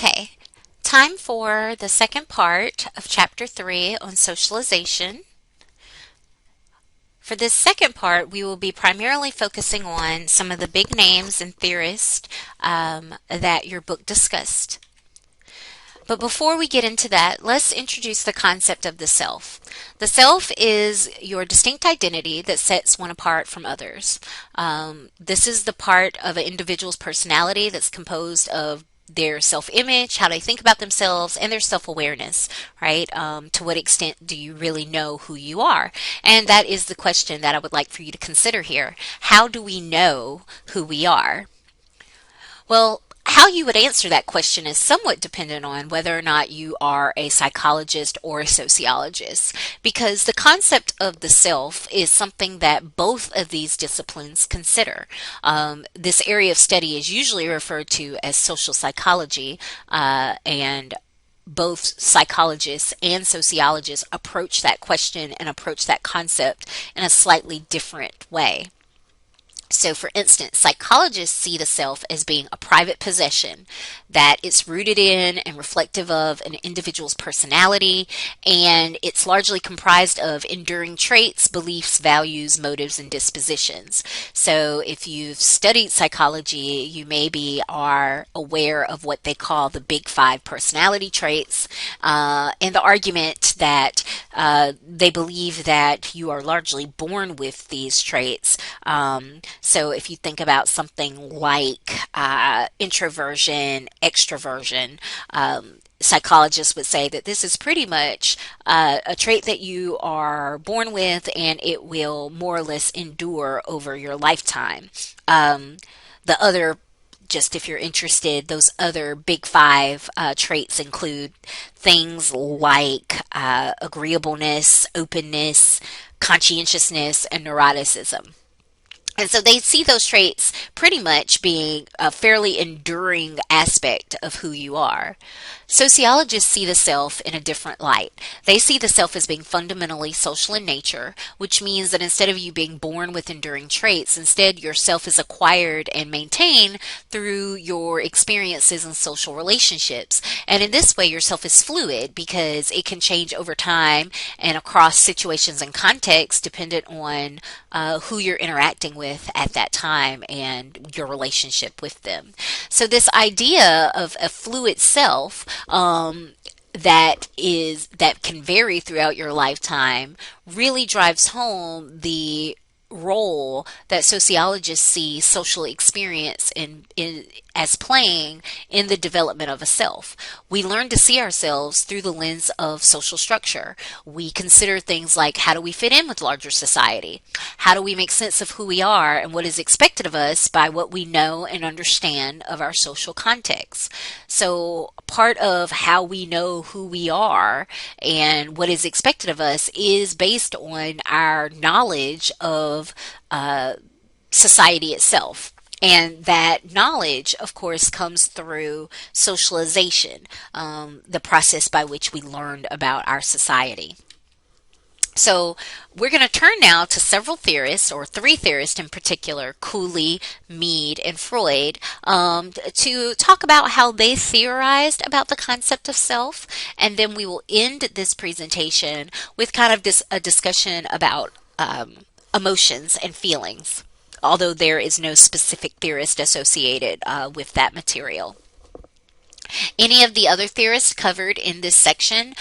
Okay, time for the second part of Chapter 3 on socialization. For this second part, we will be primarily focusing on some of the big names and theorists that your book discussed. But before we get into that, let's introduce the concept of the self. The self is your distinct identity that sets one apart from others. This is the part of an individual's personality that's composed of their self-image, how they think about themselves, and their self-awareness, right? To what extent do you really know who you are? And that is the question that I would like for you to consider here. How do we know who we are? Well, how you would answer that question is somewhat dependent on whether or not you are a psychologist or a sociologist, because the concept of the self is something that both of these disciplines consider. This area of study is usually referred to as social psychology, and both psychologists and sociologists approach that question and approach that concept in a slightly different way. So, for instance, psychologists see the self as being a private possession, that it's rooted in and reflective of an individual's personality, and it's largely comprised of enduring traits, beliefs, values, motives, and dispositions. So, if you've studied psychology, you maybe are aware of what they call the big five personality traits, and the argument that they believe that you are largely born with these traits. So if you think about something like introversion, extroversion, psychologists would say that this is pretty much a trait that you are born with, and it will more or less endure over your lifetime. The other, just if you're interested, those other big five traits include things like agreeableness, openness, conscientiousness, and neuroticism. And so they see those traits pretty much being a fairly enduring aspect of who you are. Sociologists see the self in a different light. They see the self as being fundamentally social in nature, which means that instead of you being born with enduring traits, instead your self is acquired and maintained through your experiences and social relationships. And in this way, your self is fluid because it can change over time and across situations and contexts dependent on who you're interacting with at that time and your relationship with them. So this idea of a fluid self that can vary throughout your lifetime really drives home the role that sociologists see social experience as playing in the development of a self. We learn to see ourselves through the lens of social structure. We consider things like, how do we fit in with larger society? How do we make sense of who we are and what is expected of us by what we know and understand of our social context? So part of how we know who we are and what is expected of us is based on our knowledge of society itself. And that knowledge, of course, comes through socialization, the process by which we learned about our society. So we're going to turn now to several theorists, or three theorists in particular, Cooley, Mead, and Freud, to talk about how they theorized about the concept of self. And then we will end this presentation with kind of a discussion about emotions and feelings, although there is no specific theorist associated with that material. Any of the other theorists covered in this section,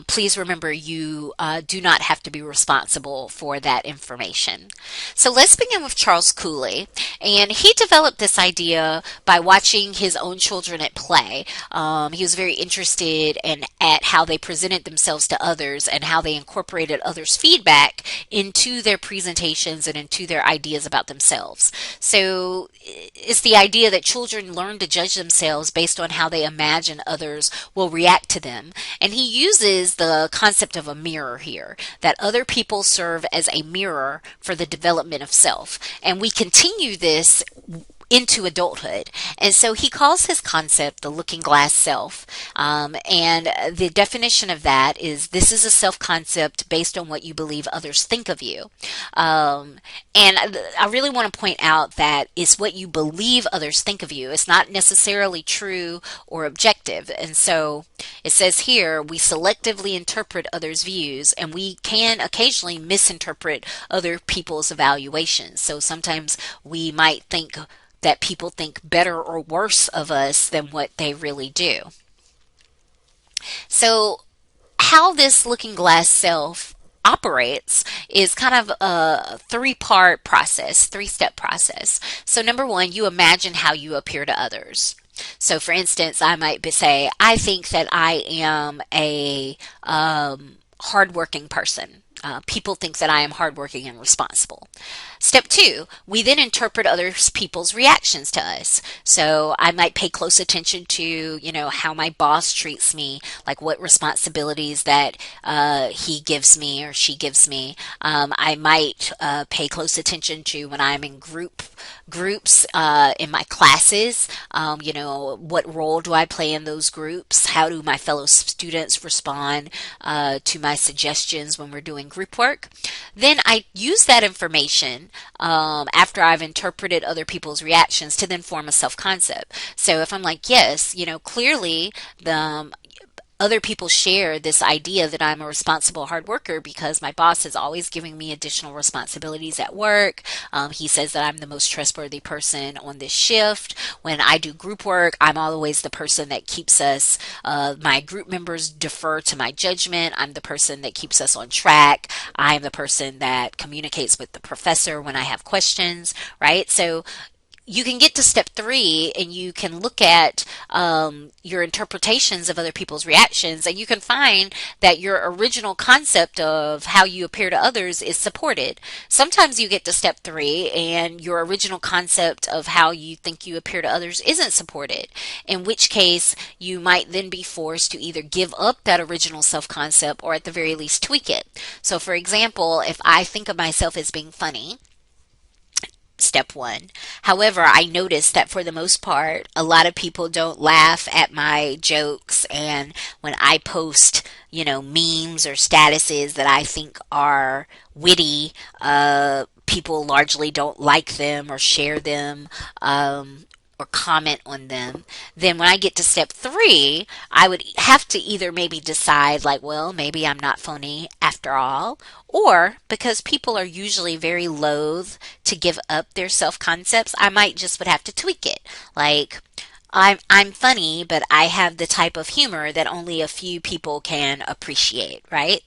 please remember you do not have to be responsible for that information. So let's begin with Charles Cooley. And he developed this idea by watching his own children at play. He was very interested at how they presented themselves to others and how they incorporated others' feedback into their presentations and into their ideas about themselves. So it's the idea that children learn to judge themselves based on how they imagine others will react to them. And he uses the concept of a mirror here, that other people serve as a mirror for the development of self. And we continue this into adulthood. And so he calls his concept the looking glass self. And the definition of that is this is a self concept based on what you believe others think of you. And I really want to point out that it's what you believe others think of you. It's not necessarily true or objective. And so it says here, we selectively interpret others' views, and we can occasionally misinterpret other people's evaluations. So sometimes we might think that people think better or worse of us than what they really do. So how this looking glass self operates is kind of a three-part process, three-step process. So number one, you imagine how you appear to others. So for instance, I might say, I think that I am a hardworking person. People think that I am hardworking and responsible. Step two, we then interpret other people's reactions to us. So I might pay close attention to, how my boss treats me, like what responsibilities that he gives me or she gives me. I might pay close attention to when I'm in groups in my classes. What role do I play in those groups? How do my fellow students respond to my suggestions when we're doing group work? Then I use that information after I've interpreted other people's reactions to then form a self-concept. So if I'm like, yes, clearly the other people share this idea that I'm a responsible hard worker because my boss is always giving me additional responsibilities at work. He says that I'm the most trustworthy person on this shift. When I do group work, I'm always the person that keeps us, my group members defer to my judgment. I'm the person that keeps us on track. I'm the person that communicates with the professor when I have questions, right? So you can get to step three and you can look at your interpretations of other people's reactions, and you can find that your original concept of how you appear to others is supported. Sometimes you get to step three and your original concept of how you think you appear to others isn't supported, in which case you might then be forced to either give up that original self-concept or at the very least tweak it. So for example, if I think of myself as being funny, step one. However, I noticed that for the most part, a lot of people don't laugh at my jokes, and when I post, memes or statuses that I think are witty, people largely don't like them or share them, or comment on them. Then when I get to step three, I would have to either maybe decide maybe I'm not funny after all, or because people are usually very loath to give up their self-concepts, I might just would have to tweak it. Like, I'm funny, but I have the type of humor that only a few people can appreciate, right?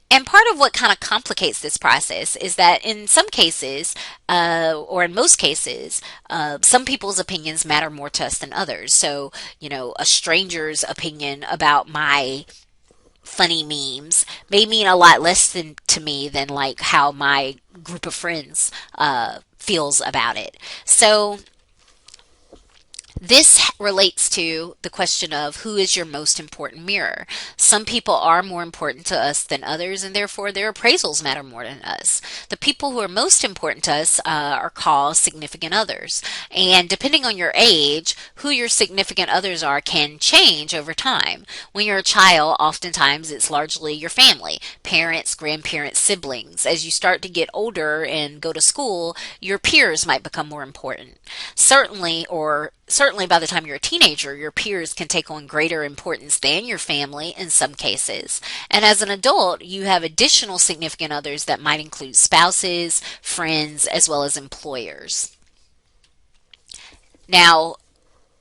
And part of what kind of complicates this process is that in some cases, or in most cases, some people's opinions matter more to us than others. So, a stranger's opinion about my funny memes may mean a lot less to me than like how my group of friends feels about it. So this relates to the question of who is your most important mirror. Some people are more important to us than others, and therefore their appraisals matter more than us. The people who are most important to us are called significant others. And depending on your age, who your significant others are can change over time. When you're a child, oftentimes it's largely your family, parents, grandparents, siblings. As you start to get older and go to school, your peers might become more important. Certainly by the time you're a teenager, your peers can take on greater importance than your family in some cases. And as an adult, you have additional significant others that might include spouses, friends, as well as employers. Now,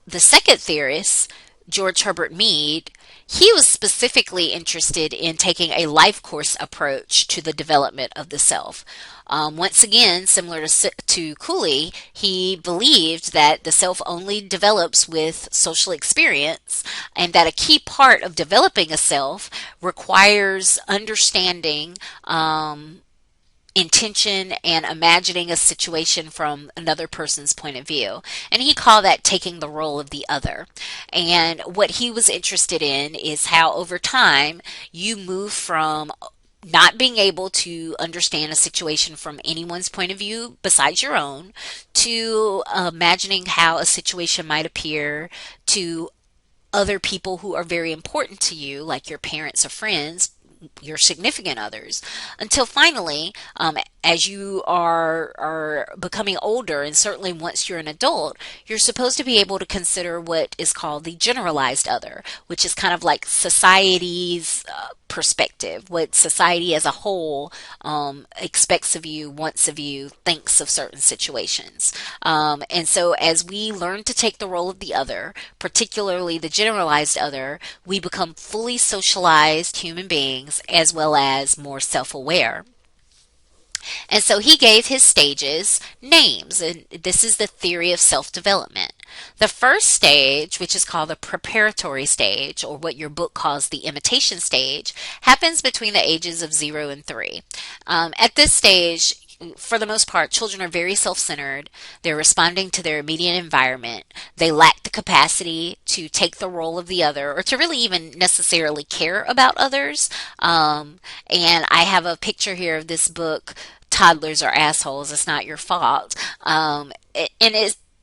the second theorist, George Herbert Mead, he was specifically interested in taking a life course approach to the development of the self. Once again, similar to Cooley, he believed that the self only develops with social experience, and that a key part of developing a self requires understanding, intention, and imagining a situation from another person's point of view. And he called that taking the role of the other. And what he was interested in is how over time you move from not being able to understand a situation from anyone's point of view besides your own, to imagining how a situation might appear to other people who are very important to you, like your parents or friends, your significant others, until finally, as you are becoming older, and certainly once you're an adult, you're supposed to be able to consider what is called the generalized other, which is kind of like society's perspective, what society as a whole expects of you, wants of you, thinks of certain situations. And so as we learn to take the role of the other, particularly the generalized other, we become fully socialized human beings as well as more self-aware. And so he gave his stages names, and this is the theory of self-development. The first stage, which is called the preparatory stage, or what your book calls the imitation stage, happens between the ages of 0 and 3. At this stage, for the most part, children are very self-centered. They're responding to their immediate environment. They lack the capacity to take the role of the other or to really even necessarily care about others. And I have a picture here of this book, Toddlers Are Assholes, It's Not Your Fault.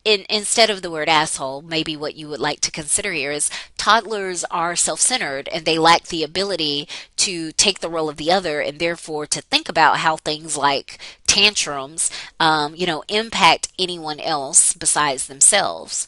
And instead of the word asshole, maybe what you would like to consider here is toddlers are self-centered and they lack the ability to take the role of the other and therefore to think about how things like tantrums, impact anyone else besides themselves.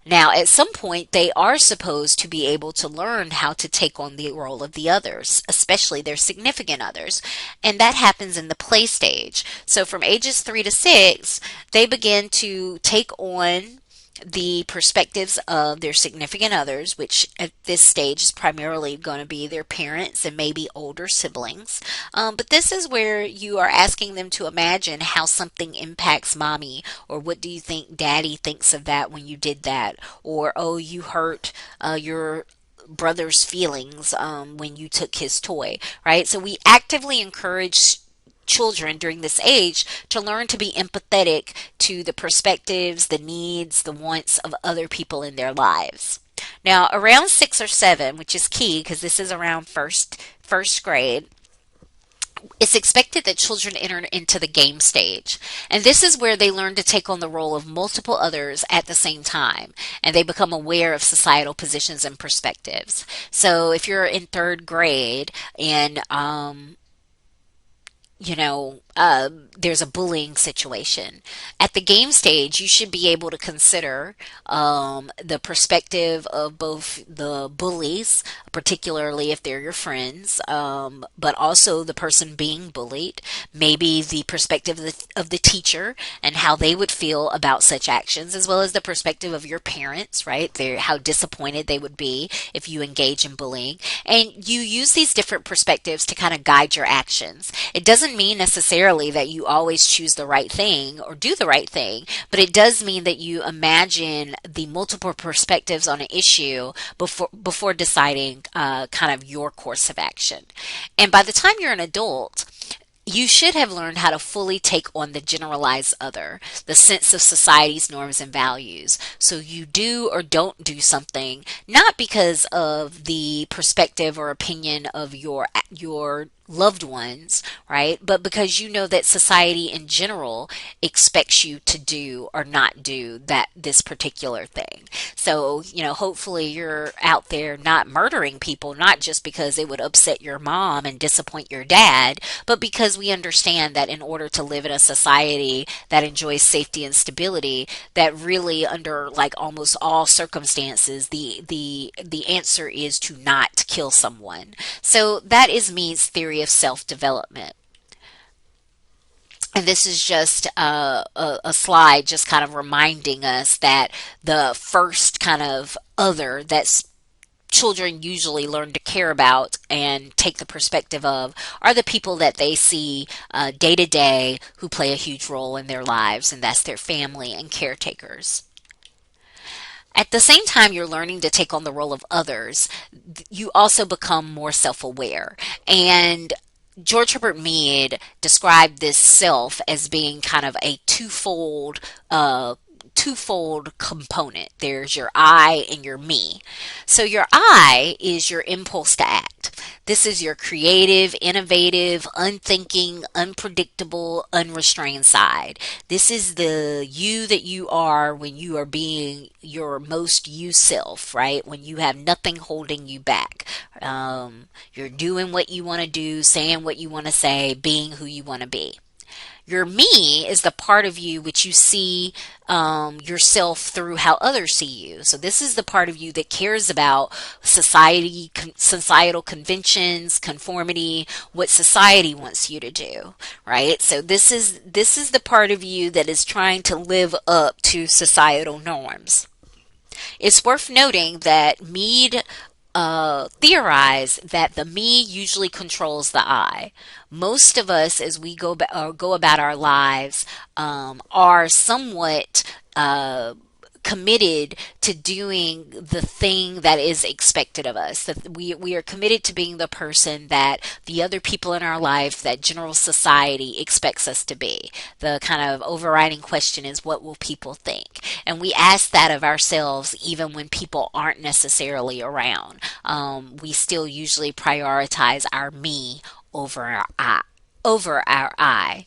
Now, at some point, they are supposed to be able to learn how to take on the role of the others, especially their significant others. And that happens in the play stage. So from ages 3 to 6, they begin to take on the perspectives of their significant others, which at this stage is primarily going to be their parents and maybe older siblings. But this is where you are asking them to imagine how something impacts mommy, or what do you think daddy thinks of that when you did that, or oh, you hurt your brother's feelings when you took his toy, right? So we actively encourage children during this age to learn to be empathetic to the perspectives, the needs, the wants of other people in their lives. Now, around 6 or 7, which is key because this is around first grade, it's expected that children enter into the game stage. And this is where they learn to take on the role of multiple others at the same time. And they become aware of societal positions and perspectives. So if you're in 3rd grade and there's a bullying situation. At the game stage, you should be able to consider the perspective of both the bullies, particularly if they're your friends, but also the person being bullied, maybe the perspective of the teacher and how they would feel about such actions, as well as the perspective of your parents, right? How disappointed they would be if you engage in bullying. And you use these different perspectives to kind of guide your actions. It doesn't mean necessarily that you always choose the right thing or do the right thing, but it does mean that you imagine the multiple perspectives on an issue before deciding kind of your course of action. And by the time you're an adult, you should have learned how to fully take on the generalized other, the sense of society's norms and values. So you do or don't do something, not because of the perspective or opinion of your loved ones, right? But because you know that society in general expects you to do or not do this particular thing. So, hopefully you're out there not murdering people, not just because it would upset your mom and disappoint your dad, but because we understand that in order to live in a society that enjoys safety and stability, that really under like almost all circumstances, the answer is to not kill someone. So that is Mead's theory of self-development. And this is just a slide just kind of reminding us that the first kind of other that children usually learn to care about and take the perspective of are the people that they see day to day who play a huge role in their lives, and that's their family and caretakers. At the same time you're learning to take on the role of others, you also become more self-aware. And George Herbert Mead described this self as being kind of a twofold component. There's your I and your me. So your I is your impulse to act. This is your creative, innovative, unthinking, unpredictable, unrestrained side. This is the you that you are when you are being your most you self, right? When you have nothing holding you back. You're doing what you want to do, saying what you want to say, being who you want to be. Your me is the part of you which you see yourself through how others see you. So this is the part of you that cares about societal conventions, conformity, what society wants you to do, right? So this is the part of you that is trying to live up to societal norms. It's worth noting that Mead theorized that the me usually controls the I. Most of us, as we go about our lives, are somewhat committed to doing the thing that is expected of us. That we are committed to being the person that the other people in our life, that general society expects us to be. The kind of overriding question is, what will people think? And we ask that of ourselves even when people aren't necessarily around. We still usually prioritize our me over our I. Over our I.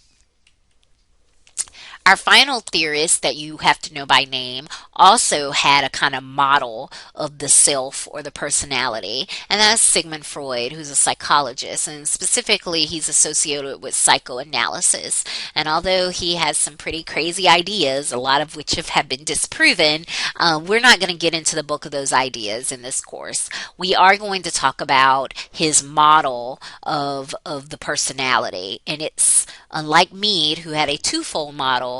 Our final theorist that you have to know by name also had a kind of model of the self or the personality, and that's Sigmund Freud, who's a psychologist, and specifically he's associated with psychoanalysis. And although he has some pretty crazy ideas, a lot of which have been disproven, we're not going to get into the bulk of those ideas in this course. We are going to talk about his model of the personality, and it's unlike Mead, who had a twofold model.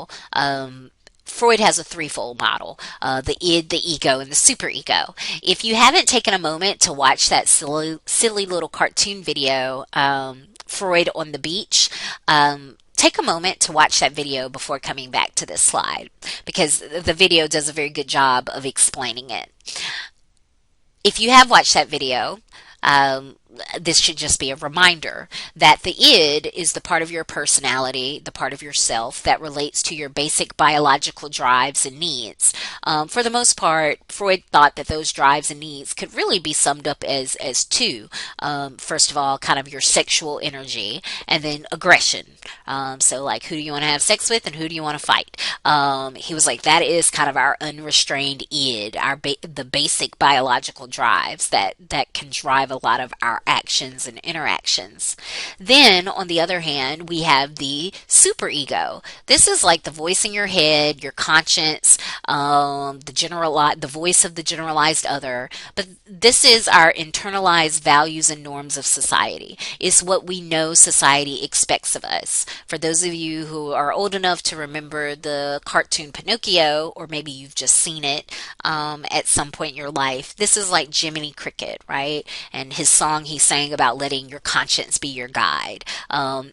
Freud has a threefold model: the id, the ego, and the superego. If you haven't taken a moment to watch that silly little cartoon video, Freud on the beach, take a moment to watch that video before coming back to this slide, because the video does a very good job of explaining it. If you have watched that video, this should just be a reminder that the id is the part of your personality, the part of yourself that relates to your basic biological drives and needs. For the most part, Freud thought that those drives and needs could really be summed up as two. First of all, kind of your sexual energy, and then aggression. So like, who do you want to have sex with and who do you want to fight? He was like, that is kind of our unrestrained id, the basic biological drives that can drive a lot of our actions and interactions. Then, on the other hand, we have the superego. This is like the voice in your head, your conscience, the voice of the generalized other. But this is our internalized values and norms of society. It's what we know society expects of us. For those of you who are old enough to remember the cartoon Pinocchio, or maybe you've just seen it at some point in your life, this is like Jiminy Cricket, right? And his song he sang about letting your conscience be your guide.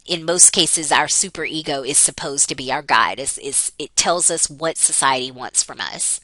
In most cases, our superego is supposed to be our guide. It tells us what society wants from us.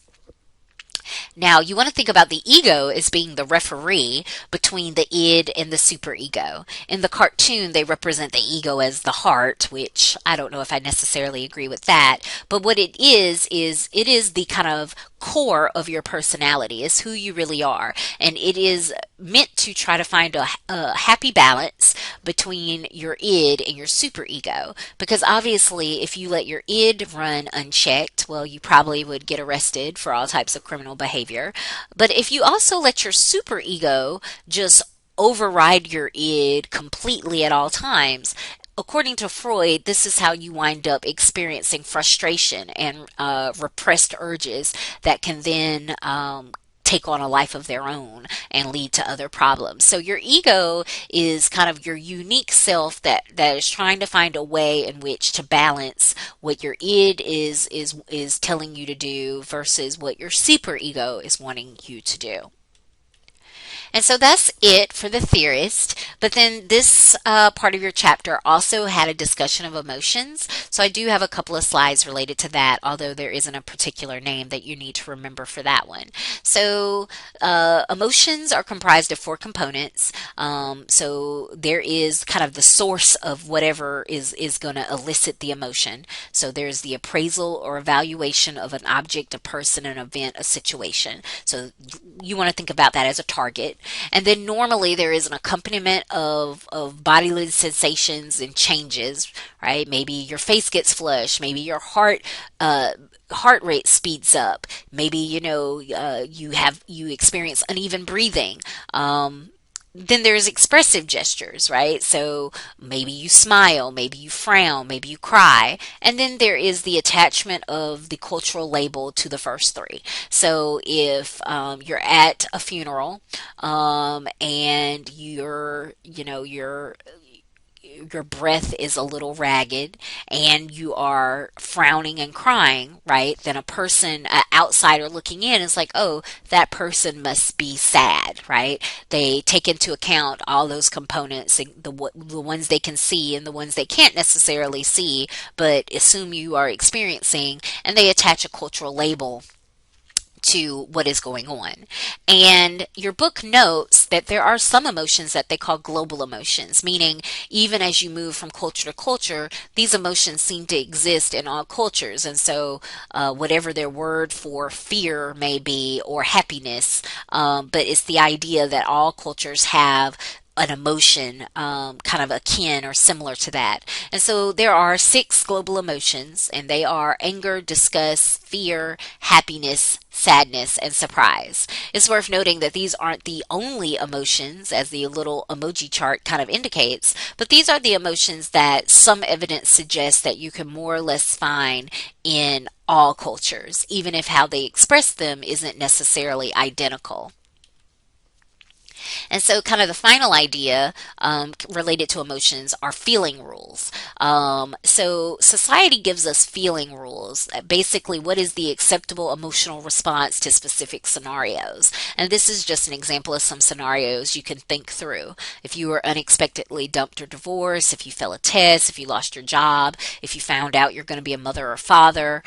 Now, you want to think about the ego as being the referee between the id and the superego. In the cartoon, they represent the ego as the heart, which I don't know if I necessarily agree with that. But what it is it is the kind of core of your personality, is who you really are. And it is meant to try to find a happy balance between your id and your superego. Because obviously, if you let your id run unchecked, well, you probably would get arrested for all types of criminal behavior. But if you also let your superego just override your id completely at all times, according to Freud, this is how you wind up experiencing frustration and repressed urges that can then take on a life of their own and lead to other problems. So your ego is kind of your unique self that is trying to find a way in which to balance what your id is telling you to do versus what your superego is wanting you to do. And so that's it for the theorist. But then this part of your chapter also had a discussion of emotions. So I do have a couple of slides related to that, although there isn't a particular name that you need to remember for that one. So emotions are comprised of 4 components. So there is kind of the source of whatever is going to elicit the emotion. So there's the appraisal or evaluation of an object, a person, an event, a situation. So you want to think about that as a target. And then normally there is an accompaniment of bodily sensations and changes, right? Maybe your face gets flushed, maybe your heart rate speeds up, maybe you experience uneven breathing. Then there's expressive gestures, right? So maybe you smile, maybe you frown, maybe you cry. And then there is the attachment of the cultural label to the first three. So if you're at a funeral and your breath is a little ragged and you are frowning and crying, right? Then a person, an outsider looking in is like, oh, that person must be sad, right? They take into account all those components, the ones they can see and the ones they can't necessarily see, but assume you are experiencing, and they attach a cultural label to what is going on. And your book notes that there are some emotions that they call global emotions, meaning even as you move from culture to culture, these emotions seem to exist in all cultures. And so whatever their word for fear may be, or happiness, but it's the idea that all cultures have an emotion kind of akin or similar to that. And so there are 6 global emotions, and they are anger, disgust, fear, happiness, sadness, and surprise. It's worth noting that these aren't the only emotions, as the little emoji chart kind of indicates, but these are the emotions that some evidence suggests that you can more or less find in all cultures, even if how they express them isn't necessarily identical. And so, kind of the final idea related to emotions are feeling rules. So, society gives us feeling rules. Basically, what is the acceptable emotional response to specific scenarios? And this is just an example of some scenarios you can think through. If you were unexpectedly dumped or divorced, if you fail a test, if you lost your job, if you found out you're going to be a mother or father,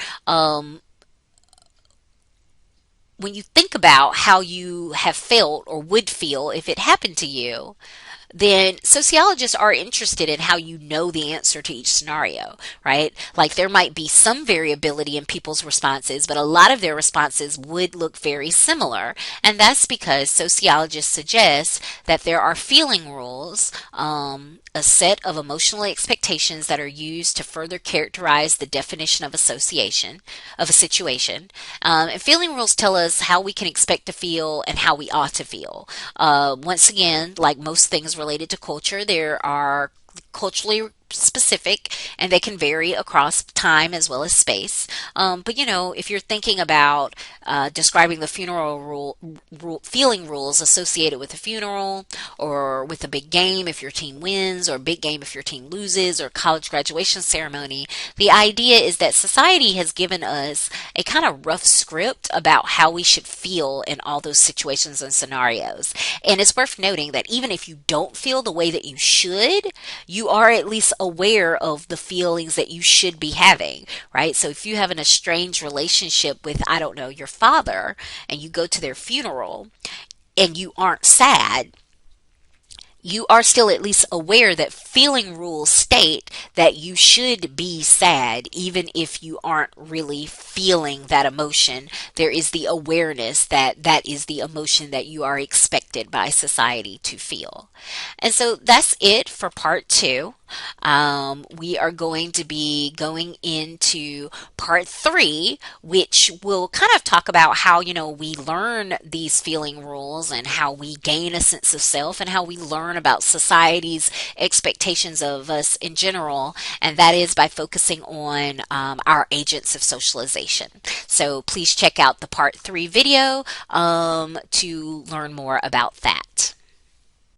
when you think about how you have felt or would feel if it happened to you, then sociologists are interested in how you know the answer to each scenario, right? Like there might be some variability in people's responses, but a lot of their responses would look very similar. And that's because sociologists suggest that there are feeling rules, a set of emotional expectations that are used to further characterize the definition of association, of a situation. And feeling rules tell us how we can expect to feel and how we ought to feel. Once again, like most things related to culture, there are culturally specific and they can vary across time as well as space. But if you're thinking about describing the feeling rules associated with a funeral, or with a big game if your team wins, or a big game if your team loses, or college graduation ceremony, the idea is that society has given us a kind of rough script about how we should feel in all those situations and scenarios. And it's worth noting that even if you don't feel the way that you should, you are at least aware of the feelings that you should be having, right? So if you have an estranged relationship with, I don't know, your father, and you go to their funeral and you aren't sad, you are still at least aware that feeling rules state that you should be sad even if you aren't really feeling that emotion. There is the awareness that that is the emotion that you are expected by society to feel. And so that's it for part 2. We are going to be going into part 3, which will kind of talk about how, we learn these feeling rules and how we gain a sense of self and how we learn about society's expectations of us in general. And that is by focusing on our agents of socialization. So please check out the part 3 video to learn more about that.